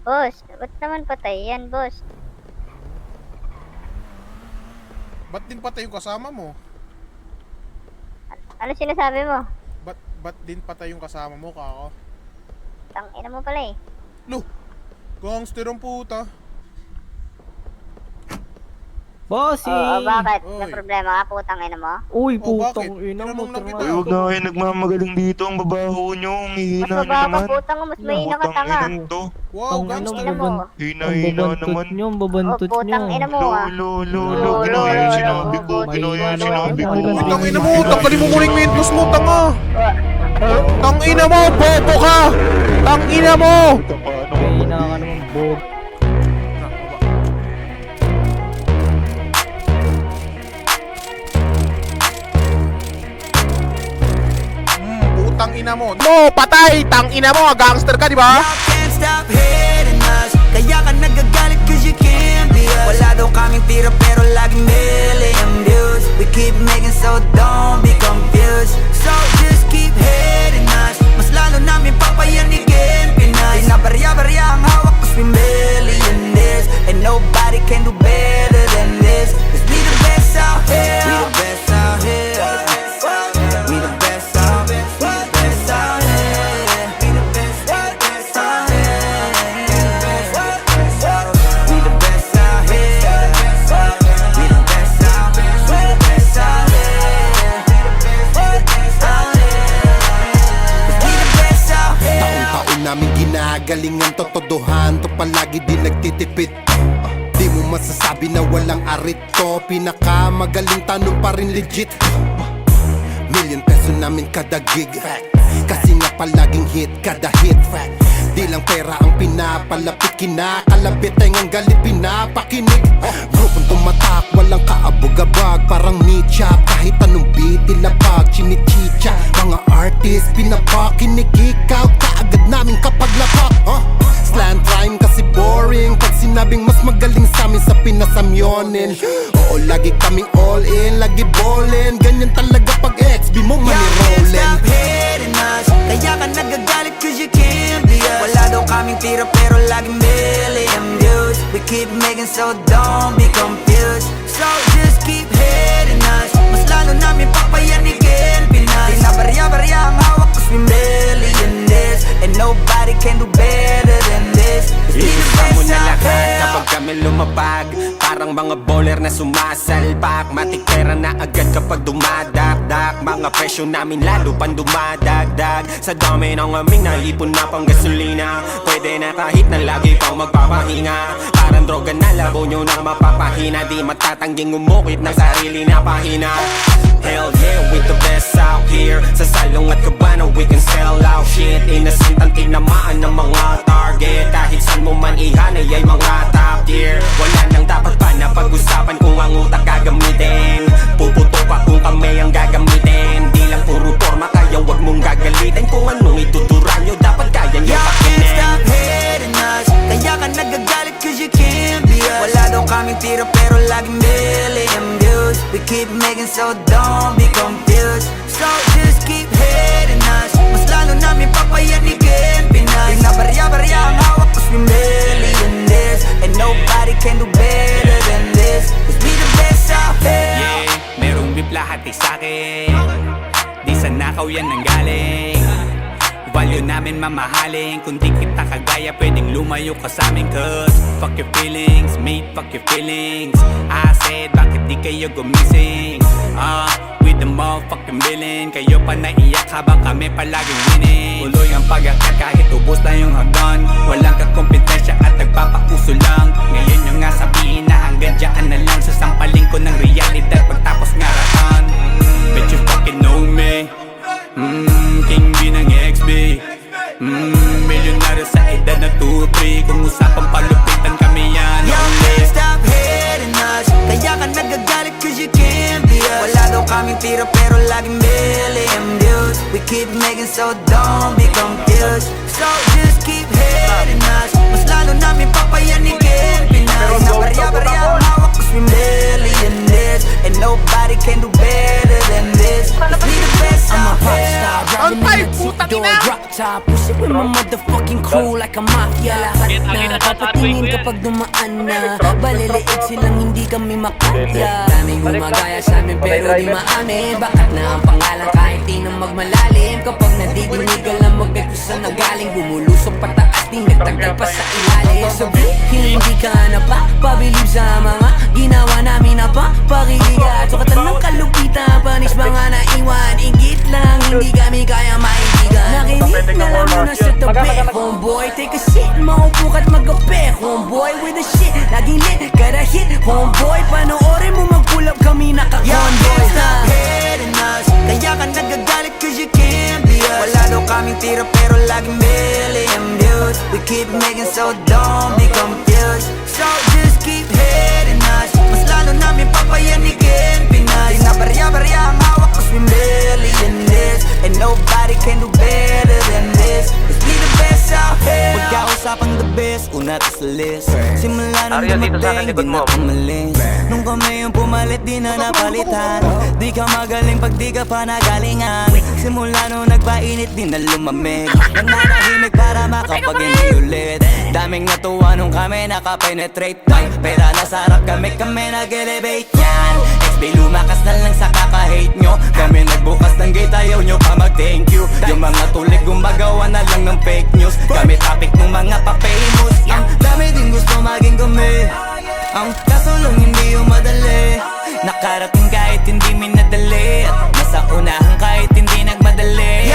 Boss, ba't naman patay yan, boss? Ba't din patay yung kasama mo? Ano sinasabi mo? Ba't din patay yung kasama mo, kako? Tangina mo pala eh. Lo! Gangster ang puta. Bossy! Oo, bakit? May Oy. problema ka, putang ina mo? Uy, Oh, bakit? putang ina mo. Tinanong lang kita. Uy, huwag na kayo nagmamagaling dito. Ang babaho nyo. Ang Mas hihina nyo mababa, naman. putang mo, mas mahina ka, Putang tanga. ina to. Wow, Ang gangster. ina mo. Hina-hina naman. nyo, ang Oh, babantot nyo. putang ina mo ah. Lo. Ginawa yung sinabi ko. Ginawa yung sinabi ko. Uy, tangina mo, tanggalin mo muna yung mentos mo, tanga. Tangina mo, bobo ka. Tangina mo. Mahina ka naman, Bob. Putang ina mo. Mo, patay. Tangina mo, gangster ka, di ba? Y'all can't stop hating us. Kaya ka nagagalit cause you can't be us. Wala daw kaming tira pero laging million views. We keep making so don't be confused. So just keep hating us. Mas lalo namin papayanigin Pinas. Di na barya-barya ang hawak cause we millionaires. And nobody can do better than this. Cause we the best out here. We the best out here. We the best out here. We the best out here. We the best out here. We the best out here. We the best out here. We the best out here. We the best out here. Taon-taon namin ginagalingan totodohan to palagi din nagtitipid. Di mo masasabi na walang arit to. Pinakamagaling tanong pa rin legit. Million peso namin kada gig. Kasi nga palaging hit kada hit. Di lang pera ang pinapalapit. Kinakalabit ay ngang galit pinapakinig. Grupong tumatak walang kaabog-abag. Parang Nietzsche kahit anong beat ilapag. Chinichicha mga artist pinapakinig. Ikaw kaagad namin kapag lapak. Slant rhyme kasi boring. Pag sinabing mas magaling sa amin sa pinasamyonin. Oo, lagi kaming all in, lagi ballin'. Ganyan talaga pag XB mo Y'all can't mani-rollin'. stop hating us. Kaya ka nagagalit cause you can't be us. Wala daw kaming tira pero laging million views. We keep making so don't be confused. So just keep hating us. Mas lalo namin papayanigin Pinas. Di na barya-barya ang hawak cause we millionaires. And nobody can do better than this. Cause we the Iisa mo best na out lahat here. kapag kami lumapag. Parang mga bowler na sumasalpak. Matik pera na agad kapag dumadakdak. Mga presyo namin lalo pang dumadagdag. Sa dami ng aming naipon na pang gasolina. Pwede na kahit na lagi pang magpapahinga. Parang droga na labo nyo na mapapahina. Di matatangging umukit ng sarili na pahina. Hell yeah, with the best out here. Sa salong at kabana we can sell out shit. Innocent ang tinamaan ng mga target. Kahit saan mo man ihanay ay mga top tier. Wala nang dapat pa na pag-usapan kung ang utak gagamitin. Puputo pa kung kami ang gagamitin. Di lang puro forma kaya wag mong gagalitin. Kung anong itutura nyo dapat kaya nyo Y'all can't pakinin. stop hating us. Kaya ka nagagalit cause you can't be us. Wala daw kaming tira pero laging million views. We keep making so don't be confused. So just keep hating us. Mas lalo namin papayanigin Pinas. Di na barya-barya ang hawak cause we millionaires. And nobody can do better than this. Cause we the best out here. Yeah, merong bibla hati sa'kin. Di sa nakaw yan nanggaling. Value namin mamahalin. Kung di kita kagaya pwedeng lumayo ka sa amin. Cause fuck your feelings, mate, fuck your feelings. I said bakit di kayo gumising. With the motherfucking villain. Kayo pa naiyak habang kami palaging winning. Tuloy ang pag-akat kahit ubos na yung hagdan. Walang kakompetensya at nagpapauso lang. Ngayon yung nga sabihin na hanggang dyan na lang. Sasampaling ko ng realidad pagtapos ngaratan. Bet you fucking know me. King B ng XB. Milyonaryo sa edad na 2-3. Kung usapang palupitan kami yan Y'all only. can't stop hating us. Kaya ka nagagalit cause you can't be us. Wala daw kaming tira pero laging million views. We keep making so don't be confused. So just keep hating us. Mas lalo namin papayanigin Pinas. Na barya-barya ang hawak cause we millionaires. And nobody can do better than this. Cause we the best out here. Antay, putang ina! Drop top, push it With my motherfucking crew like a mafia. Lahat na papatingin kapag dumaan na. Baliliit silang hindi kami makatya. Daming gumagaya sa amin pero di maamin. Bakat na ang pangalan kahit di na magmalalim. Kapag nadidinig alam magay kung saan nagaling. Bumulusok pataas di nagtagdag pa sa ilalim. Sabihin hindi ka na pa pabilib sa mga ginawa namin na pa pakiliga. Sukatan ng kalupitan, panis mga naiwan. Ingit lang, hindi kami kaya maibigan. Nakinig na lang muna sa tabi. Homeboy, take a seat, maupo ka't magape. Homeboy with the shit, laging lit, kada hit. Homeboy, panoorin mo mag-pull up kami naka-convoy. Stop hating us, kaya ka nagagalit cause you can't be us. Wala daw kaming tira pero laging million views. We keep making so don't be confused. So just keep hating us, mas lalo namin papayanigin Pinas. Di na barya-barya ang hawak cause we million this. And nobody can do better than this. Let's be the best out here. Pagkausapang the best, una to sa list. Simula nung dumating, di na umalis. Nung kami yung pumalit, di na napalitan. Di ka magaling pag di ka pa nagalingan. Simula nung nagpainit, di na lumamig. Nananahimik para makapag-hindi ulit. Daming natuwa nung kami nakapenetrate. Pera na sarap kami nag-elevate yan. XB lumakas na lang sa kaka-hate nyo. Kami nagbukas ng gate, ayaw nyo pa mag-thank you. Yung mga tulig gumagawa na lang ng fake news. Kami topic ng mga pa-famous. Ang dami din gusto maging kami. Ang kaso lang hindi yung madali. Nakarating kahit hindi minadali. At nasa unahan kahit hindi nagmadali.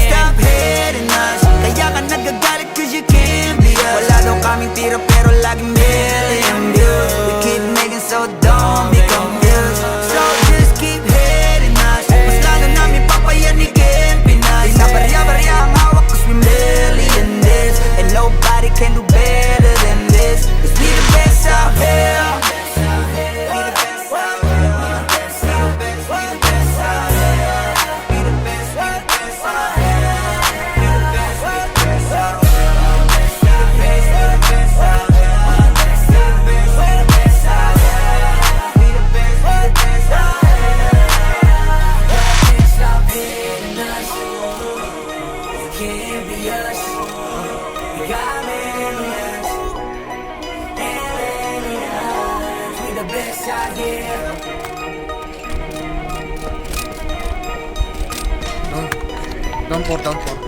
Stop hating us, kaya ka nagagalit cause you can't be us. Wala daw kaming tira pero laging million views. We keep making so don't be confused. So just keep hating us, mas lalo namin papayanigin Pinas. Di na barya-barya ang hawak cause we million this. And nobody can do better than this. Let's be the best out here. Be the best out here. Be the best out here. Be the best out here. Be the best out here. Be the best out here. Be the best out here. Down 4, down 4.